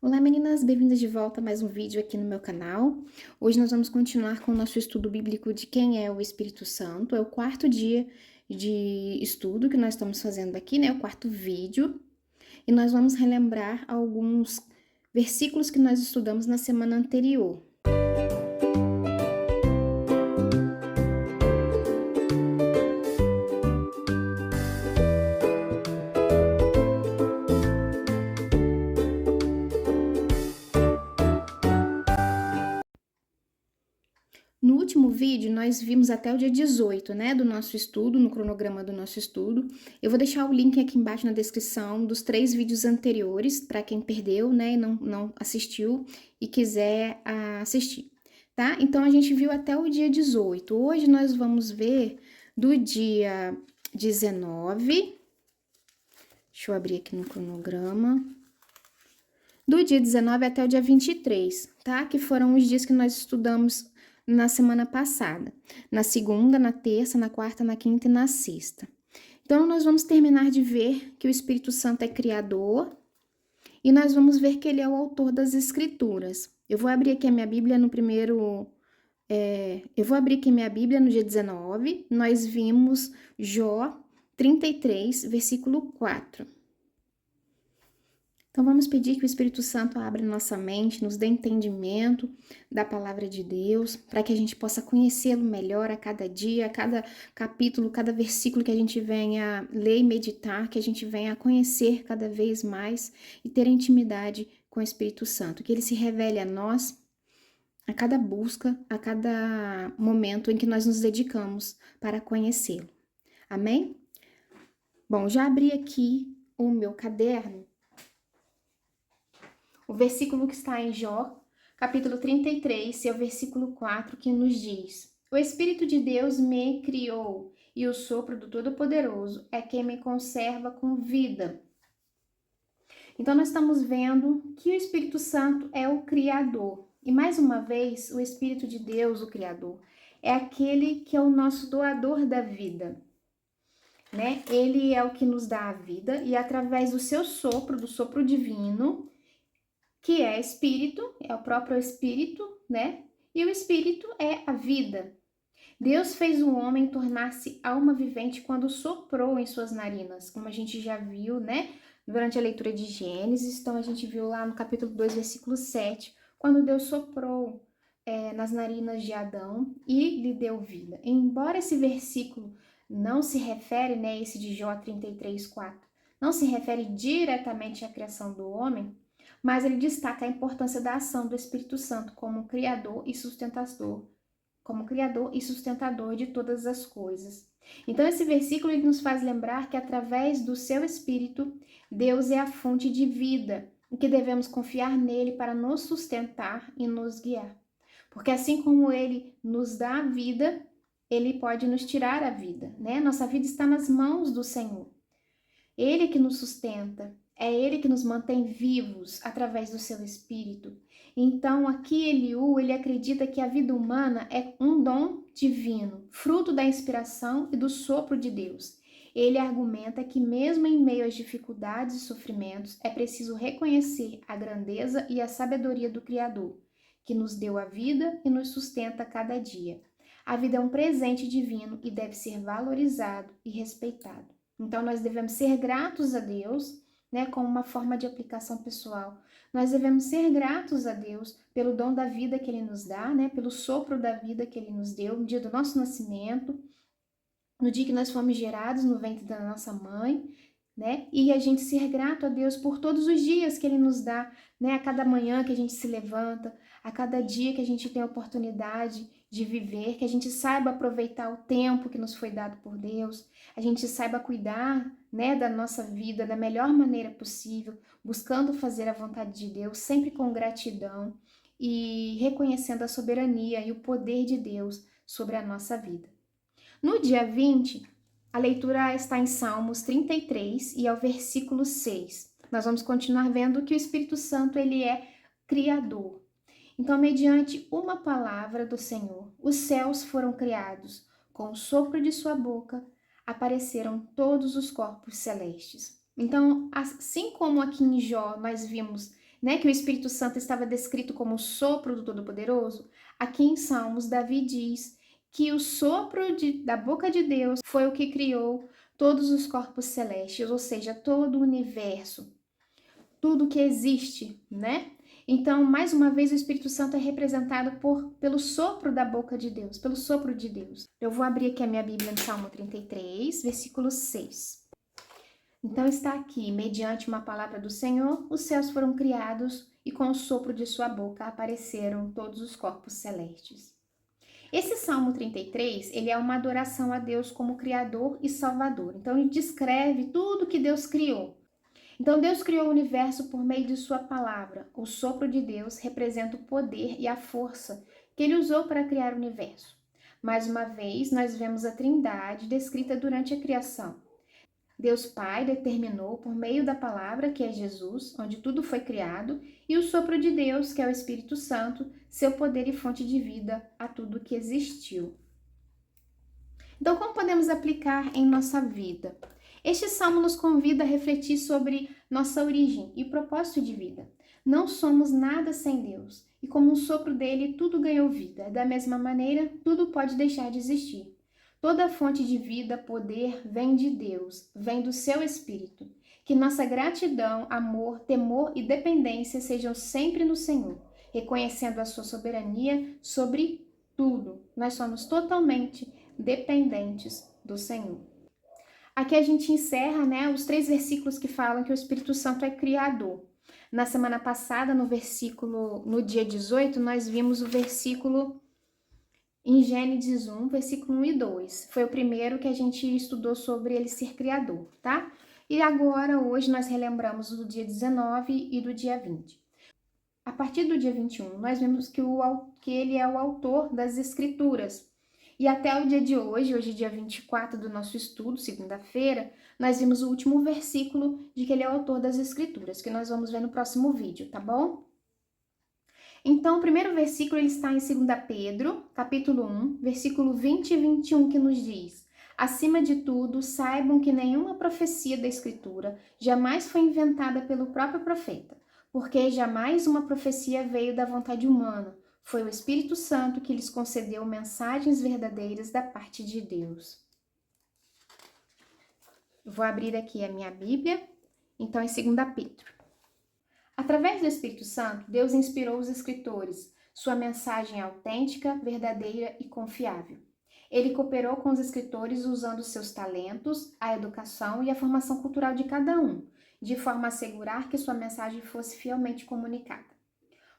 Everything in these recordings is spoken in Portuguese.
Olá meninas, bem-vindas de volta a mais um vídeo aqui no meu canal. Hoje nós vamos continuar com o nosso estudo bíblico de quem é o Espírito Santo. É o quarto dia de estudo que nós estamos fazendo aqui, né? O quarto vídeo. E nós vamos relembrar alguns versículos que nós estudamos na semana anterior. No último vídeo, nós vimos até o dia 18, né, do nosso estudo, no cronograma do nosso estudo. Eu vou deixar o link aqui embaixo na descrição dos 3 vídeos anteriores, para quem perdeu, né, e não assistiu e quiser assistir, tá? Então, a gente viu até o dia 18. Hoje, nós vamos ver do dia 19, deixa eu abrir aqui no cronograma, do dia 19 até o dia 23, tá? Que foram os dias que nós estudamos na semana passada, na segunda, na terça, na quarta, na quinta e na sexta. Então, nós vamos terminar de ver que o Espírito Santo é criador e nós vamos ver que ele é o autor das Escrituras. Eu vou abrir aqui a minha Bíblia no dia 19, nós vimos Jó 33, versículo 4. Então, vamos pedir que o Espírito Santo abra nossa mente, nos dê entendimento da palavra de Deus, para que a gente possa conhecê-lo melhor a cada dia, a cada capítulo, cada versículo que a gente venha ler e meditar, que a gente venha conhecer cada vez mais e ter intimidade com o Espírito Santo, que ele se revele a nós a cada busca, a cada momento em que nós nos dedicamos para conhecê-lo. Amém? Bom, já abri aqui o meu caderno. O versículo que está em Jó, capítulo 33, é o versículo 4, que nos diz: O Espírito de Deus me criou, e o sopro do Todo-Poderoso é quem me conserva com vida. Então, nós estamos vendo que o Espírito Santo é o Criador. E, mais uma vez, o Espírito de Deus, o Criador, é aquele que é o nosso doador da vida, né? Ele é o que nos dá a vida, e através do seu sopro, do sopro divino, que é espírito, é o próprio espírito, né? E o espírito é a vida. Deus fez o homem tornar-se alma vivente quando soprou em suas narinas, como a gente já viu, né? Durante a leitura de Gênesis, então a gente viu lá no capítulo 2, versículo 7, quando Deus soprou nas narinas de Adão e lhe deu vida. Embora esse versículo não se refere, né, esse de Jó 33, 4, não se refere diretamente à criação do homem, mas ele destaca a importância da ação do Espírito Santo como criador e sustentador de todas as coisas. Então, esse versículo ele nos faz lembrar que através do seu Espírito, Deus é a fonte de vida e que devemos confiar nele para nos sustentar e nos guiar. Porque assim como ele nos dá a vida, ele pode nos tirar a vida, né? Nossa vida está nas mãos do Senhor. Ele que nos sustenta, é ele que nos mantém vivos através do seu espírito. Então, aqui Eliú, ele acredita que a vida humana é um dom divino, fruto da inspiração e do sopro de Deus. Ele argumenta que mesmo em meio às dificuldades e sofrimentos, é preciso reconhecer a grandeza e a sabedoria do Criador, que nos deu a vida e nos sustenta a cada dia. A vida é um presente divino e deve ser valorizado e respeitado. Então, nós devemos ser gratos a Deus, né, como uma forma de aplicação pessoal. Nós devemos ser gratos a Deus pelo dom da vida que Ele nos dá, né, pelo sopro da vida que Ele nos deu no dia do nosso nascimento, no dia que nós fomos gerados no ventre da nossa mãe, né, e a gente ser grato a Deus por todos os dias que Ele nos dá, né, a cada manhã que a gente se levanta, a cada dia que a gente tem a oportunidade de viver, que a gente saiba aproveitar o tempo que nos foi dado por Deus, a gente saiba cuidar, né, da nossa vida da melhor maneira possível, buscando fazer a vontade de Deus, sempre com gratidão e reconhecendo a soberania e o poder de Deus sobre a nossa vida. No dia 20, a leitura está em Salmos 33 e é o versículo 6. Nós vamos continuar vendo que o Espírito Santo ele é criador. Então, mediante uma palavra do Senhor, os céus foram criados, com o sopro de sua boca apareceram todos os corpos celestes. Então, assim como aqui em Jó nós vimos né, que o Espírito Santo estava descrito como o sopro do Todo-Poderoso, aqui em Salmos, Davi diz que o sopro da boca de Deus foi o que criou todos os corpos celestes, ou seja, todo o universo, tudo que existe, né? Então, mais uma vez, o Espírito Santo é representado pelo sopro da boca de Deus, pelo sopro de Deus. Eu vou abrir aqui a minha Bíblia no Salmo 33, versículo 6. Então está aqui, mediante uma palavra do Senhor, os céus foram criados e com o sopro de sua boca apareceram todos os corpos celestes. Esse Salmo 33, ele é uma adoração a Deus como Criador e Salvador. Então ele descreve tudo que Deus criou. Então Deus criou o universo por meio de sua palavra. O sopro de Deus representa o poder e a força que ele usou para criar o universo. Mais uma vez, nós vemos a Trindade descrita durante a criação. Deus Pai determinou por meio da palavra, que é Jesus, onde tudo foi criado, e o sopro de Deus, que é o Espírito Santo, seu poder e fonte de vida a tudo que existiu. Então, como podemos aplicar em nossa vida? Este salmo nos convida a refletir sobre nossa origem e propósito de vida. Não somos nada sem Deus, e como um sopro dele, tudo ganhou vida. Da mesma maneira, tudo pode deixar de existir. Toda fonte de vida, poder, vem de Deus, vem do seu Espírito. Que nossa gratidão, amor, temor e dependência sejam sempre no Senhor, reconhecendo a sua soberania sobre tudo. Nós somos totalmente dependentes do Senhor. Aqui a gente encerra, né, os 3 versículos que falam que o Espírito Santo é criador. Na semana passada, no dia 18, nós vimos o versículo em Gênesis 1, versículo 1 e 2. Foi o primeiro que a gente estudou sobre ele ser criador, tá? E agora, hoje, nós relembramos do dia 19 e do dia 20. A partir do dia 21, nós vimos que ele é o autor das Escrituras. E até o dia de hoje, dia 24 do nosso estudo, segunda-feira, nós vimos o último versículo de que ele é o autor das Escrituras, que nós vamos ver no próximo vídeo, tá bom? Então, o primeiro versículo ele está em 2 Pedro, capítulo 1, versículo 20 e 21, que nos diz: acima de tudo, saibam que nenhuma profecia da Escritura jamais foi inventada pelo próprio profeta, porque jamais uma profecia veio da vontade humana. Foi o Espírito Santo que lhes concedeu mensagens verdadeiras da parte de Deus. Eu vou abrir aqui a minha Bíblia, então em 2 Pedro. Através do Espírito Santo, Deus inspirou os escritores. Sua mensagem é autêntica, verdadeira e confiável. Ele cooperou com os escritores usando seus talentos, a educação e a formação cultural de cada um, de forma a assegurar que sua mensagem fosse fielmente comunicada.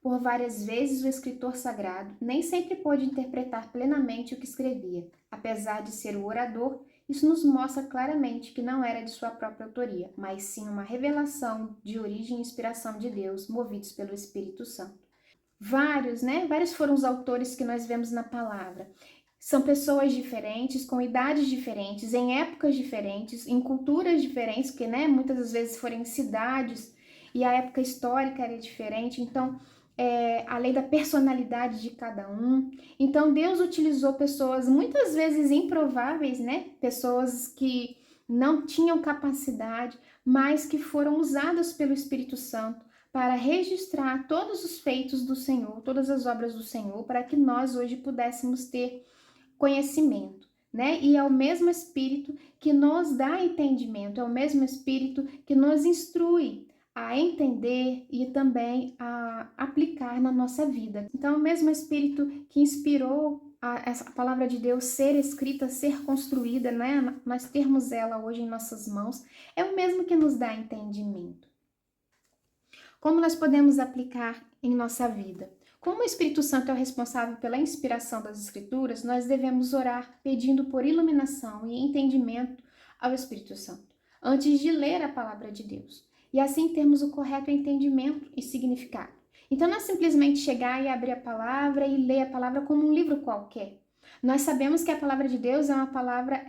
Por várias vezes, o escritor sagrado nem sempre pôde interpretar plenamente o que escrevia. Apesar de ser o orador, isso nos mostra claramente que não era de sua própria autoria, mas sim uma revelação de origem e inspiração de Deus, movidos pelo Espírito Santo. Vários foram os autores que nós vemos na palavra. São pessoas diferentes, com idades diferentes, em épocas diferentes, em culturas diferentes, porque muitas das vezes foram em cidades e a época histórica era diferente, então além da personalidade de cada um. Então Deus utilizou pessoas muitas vezes improváveis, pessoas que não tinham capacidade, mas que foram usadas pelo Espírito Santo para registrar todos os feitos do Senhor, todas as obras do Senhor, para que nós hoje pudéssemos ter conhecimento, E é o mesmo Espírito que nos dá entendimento, é o mesmo Espírito que nos instrui a entender e também a aplicar na nossa vida. Então, o mesmo Espírito que inspirou essa palavra de Deus ser escrita, ser construída, nós termos ela hoje em nossas mãos, é o mesmo que nos dá entendimento. Como nós podemos aplicar em nossa vida? Como o Espírito Santo é o responsável pela inspiração das Escrituras, nós devemos orar pedindo por iluminação e entendimento ao Espírito Santo, antes de ler a palavra de Deus, e assim termos o correto entendimento e significado. Então não é simplesmente chegar e abrir a palavra e ler a palavra como um livro qualquer. Nós sabemos que a palavra de Deus é uma palavra,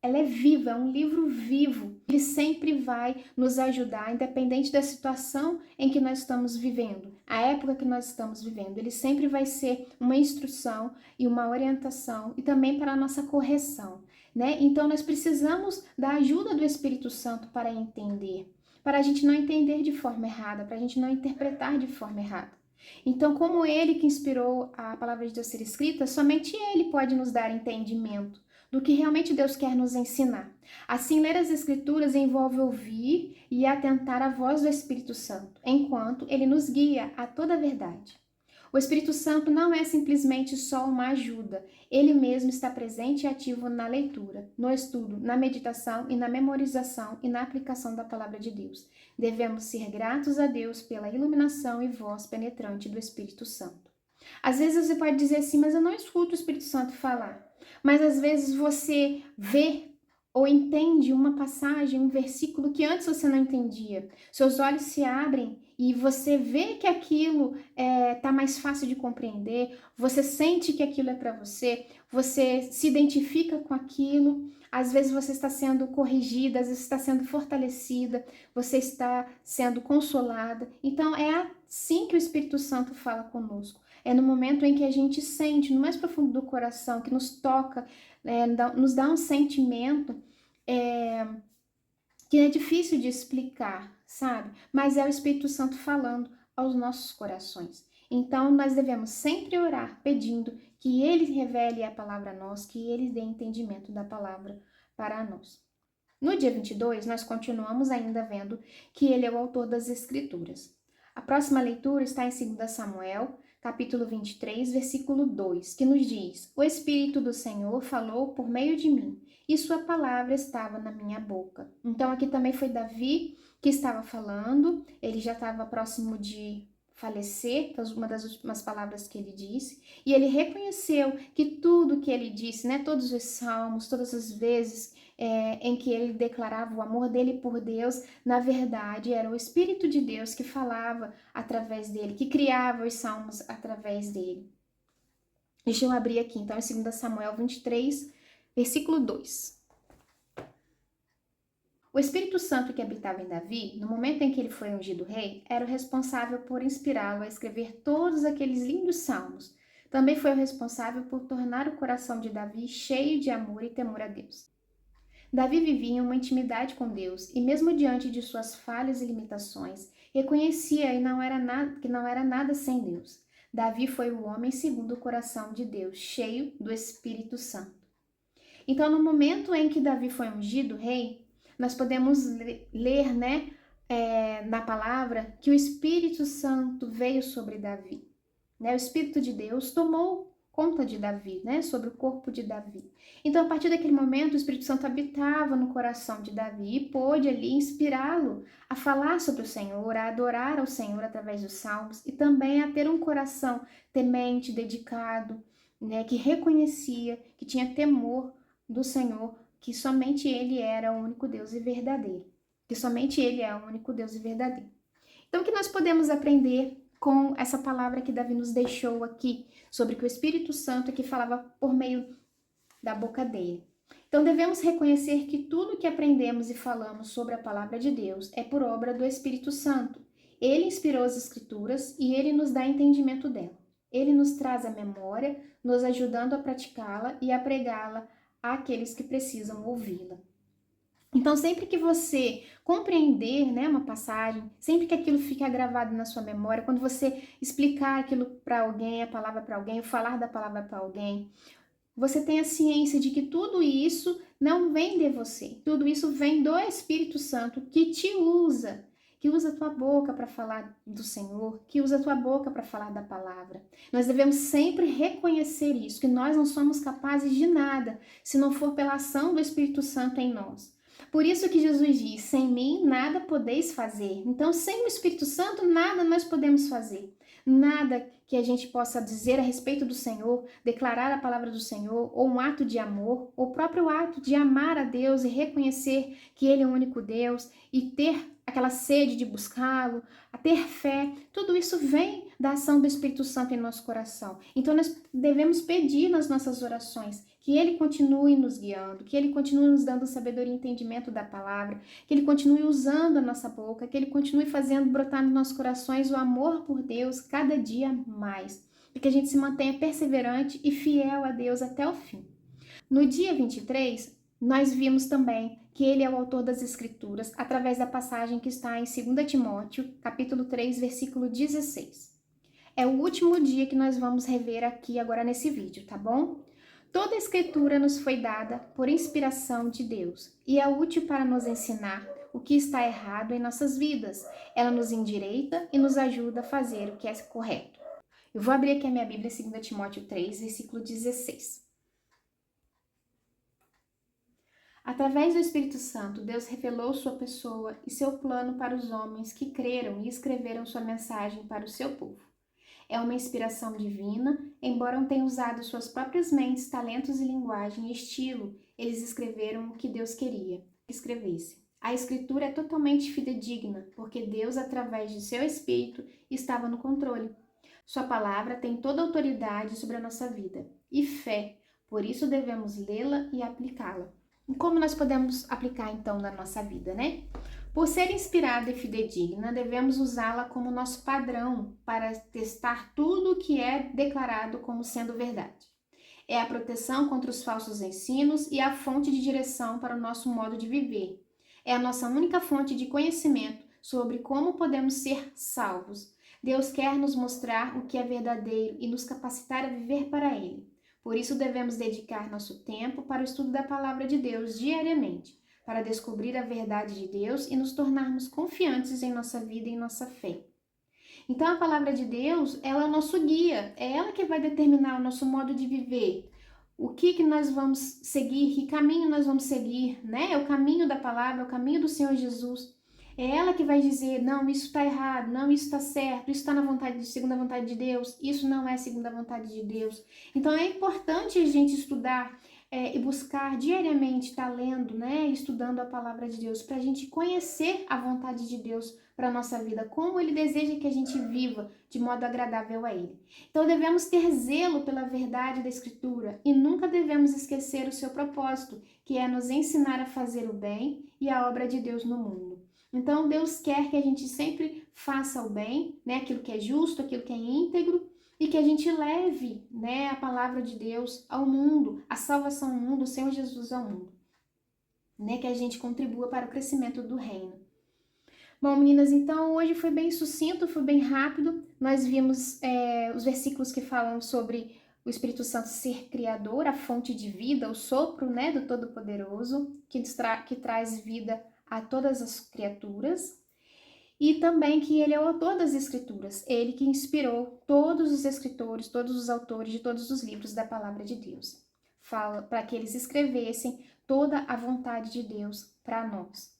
ela é viva, é um livro vivo. Ele sempre vai nos ajudar, independente da situação em que nós estamos vivendo, a época que nós estamos vivendo. Ele sempre vai ser uma instrução e uma orientação e também para a nossa correção, Então nós precisamos da ajuda do Espírito Santo para entender, para a gente não entender de forma errada, para a gente não interpretar de forma errada. Então, como ele que inspirou a palavra de Deus ser escrita, somente ele pode nos dar entendimento do que realmente Deus quer nos ensinar. Assim, ler as Escrituras envolve ouvir e atentar à voz do Espírito Santo, enquanto ele nos guia a toda a verdade. O Espírito Santo não é simplesmente só uma ajuda, ele mesmo está presente e ativo na leitura, no estudo, na meditação e na memorização e na aplicação da palavra de Deus. Devemos ser gratos a Deus pela iluminação e voz penetrante do Espírito Santo. Às vezes você pode dizer assim, mas eu não escuto o Espírito Santo falar. Mas às vezes você vê ou entende uma passagem, um versículo que antes você não entendia. Seus olhos se abrem e você vê que aquilo está mais fácil de compreender, você sente que aquilo é para você, você se identifica com aquilo. Às vezes você está sendo corrigida, às vezes está sendo fortalecida, você está sendo consolada. Então é assim que o Espírito Santo fala conosco. É no momento em que a gente sente, no mais profundo do coração, que nos toca, nos dá um sentimento que é difícil de explicar, sabe? Mas é o Espírito Santo falando aos nossos corações. Então, nós devemos sempre orar pedindo que Ele revele a palavra a nós, que Ele dê entendimento da palavra para nós. No dia 22, nós continuamos ainda vendo que Ele é o autor das Escrituras. A próxima leitura está em 2 Samuel, capítulo 23, versículo 2, que nos diz: O Espírito do Senhor falou por meio de mim, e sua palavra estava na minha boca. Então aqui também foi Davi que estava falando, ele já estava próximo de falecer, uma das últimas palavras que ele disse, e ele reconheceu que tudo que ele disse, todos os salmos, todas as vezes em que ele declarava o amor dele por Deus, na verdade era o Espírito de Deus que falava através dele, que criava os salmos através dele. Deixa eu abrir aqui, então, em 2 Samuel 23, versículo 2. O Espírito Santo que habitava em Davi, no momento em que ele foi ungido rei, era o responsável por inspirá-lo a escrever todos aqueles lindos salmos. Também foi o responsável por tornar o coração de Davi cheio de amor e temor a Deus. Davi vivia em uma intimidade com Deus e, mesmo diante de suas falhas e limitações, reconhecia que não era nada sem Deus. Davi foi o homem segundo o coração de Deus, cheio do Espírito Santo. Então, no momento em que Davi foi ungido rei, nós podemos ler, na palavra, que o Espírito Santo veio sobre Davi. O Espírito de Deus tomou conta de Davi, sobre o corpo de Davi. Então, a partir daquele momento, o Espírito Santo habitava no coração de Davi e pôde ali inspirá-lo a falar sobre o Senhor, a adorar ao Senhor através dos salmos e também a ter um coração temente, dedicado, que reconhecia, que tinha temor do Senhor, que somente Ele era o único Deus e verdadeiro, que somente Ele é o único Deus e verdadeiro. Então, o que nós podemos aprender com essa palavra que Davi nos deixou aqui, sobre que o Espírito Santo é que falava por meio da boca dele? Então, devemos reconhecer que tudo que aprendemos e falamos sobre a palavra de Deus é por obra do Espírito Santo. Ele inspirou as Escrituras e ele nos dá entendimento dela. Ele nos traz a memória, nos ajudando a praticá-la e a pregá-la àqueles que precisam ouvi-la. Então, sempre que você compreender, uma passagem, sempre que aquilo fica gravado na sua memória, quando você explicar aquilo para alguém, a palavra para alguém, falar da palavra para alguém, você tem a ciência de que tudo isso não vem de você. Tudo isso vem do Espírito Santo que te usa, que usa a tua boca para falar do Senhor, que usa a tua boca para falar da palavra. Nós devemos sempre reconhecer isso, que nós não somos capazes de nada se não for pela ação do Espírito Santo em nós. Por isso que Jesus diz: sem mim nada podeis fazer. Então, sem o Espírito Santo, nada nós podemos fazer. Nada que a gente possa dizer a respeito do Senhor, declarar a palavra do Senhor, ou um ato de amor, ou o próprio ato de amar a Deus e reconhecer que Ele é o único Deus e ter aquela sede de buscá-lo, a ter fé, tudo isso vem da ação do Espírito Santo em nosso coração. Então, nós devemos pedir nas nossas orações que Ele continue nos guiando, que Ele continue nos dando sabedoria e entendimento da palavra, que Ele continue usando a nossa boca, que Ele continue fazendo brotar nos nossos corações o amor por Deus cada dia mais, e que a gente se mantenha perseverante e fiel a Deus até o fim. No dia 23, nós vimos também que ele é o autor das Escrituras através da passagem que está em 2 Timóteo, capítulo 3, versículo 16. É o último dia que nós vamos rever aqui agora nesse vídeo, tá bom? Toda a Escritura nos foi dada por inspiração de Deus e é útil para nos ensinar o que está errado em nossas vidas. Ela nos endireita e nos ajuda a fazer o que é correto. Eu vou abrir aqui a minha Bíblia, 2 Timóteo 3, versículo 16. Através do Espírito Santo, Deus revelou sua pessoa e seu plano para os homens que creram e escreveram sua mensagem para o seu povo. É uma inspiração divina, embora não tenham usado suas próprias mentes, talentos e linguagem e estilo, eles escreveram o que Deus queria que escrevesse. A Escritura é totalmente fidedigna, porque Deus, através de seu Espírito, estava no controle. Sua palavra tem toda a autoridade sobre a nossa vida e fé, por isso devemos lê-la e aplicá-la. E como nós podemos aplicar então na nossa vida, né? Por ser inspirada e fidedigna, devemos usá-la como nosso padrão para testar tudo o que é declarado como sendo verdade. É a proteção contra os falsos ensinos e a fonte de direção para o nosso modo de viver. É a nossa única fonte de conhecimento sobre como podemos ser salvos. Deus quer nos mostrar o que é verdadeiro e nos capacitar a viver para Ele. Por isso devemos dedicar nosso tempo para o estudo da Palavra de Deus diariamente, para descobrir a verdade de Deus e nos tornarmos confiantes em nossa vida e em nossa fé. Então a Palavra de Deus, ela é o nosso guia, é ela que vai determinar o nosso modo de viver, o que nós vamos seguir, que caminho nós vamos seguir, né? É o caminho da Palavra, é o caminho do Senhor Jesus. É ela que vai dizer, não, isso está errado, não, isso está certo, isso está na vontade de segunda vontade de Deus, isso não é segunda vontade de Deus. Então é importante a gente estudar e buscar diariamente, estar lendo, né, estudando a palavra de Deus, para a gente conhecer a vontade de Deus para a nossa vida, como Ele deseja que a gente viva de modo agradável a Ele. Então devemos ter zelo pela verdade da Escritura e nunca devemos esquecer o seu propósito, que é nos ensinar a fazer o bem e a obra de Deus no mundo. Então, Deus quer que a gente sempre faça o bem, né? Aquilo que é justo, aquilo que é íntegro, e que a gente leve, né, a palavra de Deus ao mundo, a salvação ao mundo, o Senhor Jesus ao mundo. Né? Que a gente contribua para o crescimento do reino. Bom, meninas, então hoje foi bem sucinto, foi bem rápido. Nós vimos os versículos que falam sobre o Espírito Santo ser criador, a fonte de vida, o sopro, né, do Todo-Poderoso, que traz vida a todas as criaturas, e também que ele é o autor das Escrituras, ele que inspirou todos os escritores, todos os autores de todos os livros da Palavra de Deus. Fala para que eles escrevessem toda a vontade de Deus para nós.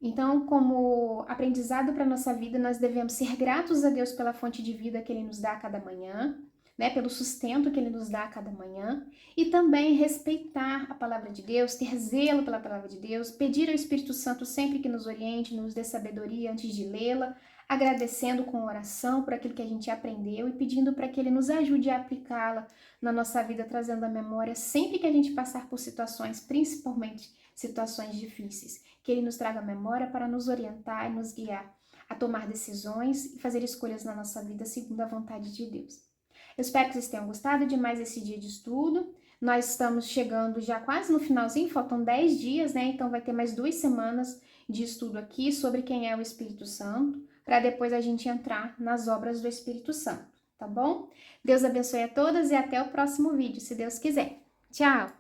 Então, como aprendizado para a nossa vida, nós devemos ser gratos a Deus pela fonte de vida que Ele nos dá a cada manhã, né, pelo sustento que Ele nos dá a cada manhã, e também respeitar a palavra de Deus, ter zelo pela palavra de Deus, pedir ao Espírito Santo sempre que nos oriente, nos dê sabedoria antes de lê-la, agradecendo com oração por aquilo que a gente aprendeu e pedindo para que Ele nos ajude a aplicá-la na nossa vida, trazendo a memória sempre que a gente passar por situações, principalmente situações difíceis, que Ele nos traga memória para nos orientar e nos guiar a tomar decisões e fazer escolhas na nossa vida segundo a vontade de Deus. Eu espero que vocês tenham gostado de mais esse dia de estudo. Nós estamos chegando já quase no finalzinho, faltam 10 dias, né? Então vai ter mais 2 semanas de estudo aqui sobre quem é o Espírito Santo, para depois a gente entrar nas obras do Espírito Santo, tá bom? Deus abençoe a todas e até o próximo vídeo, se Deus quiser. Tchau!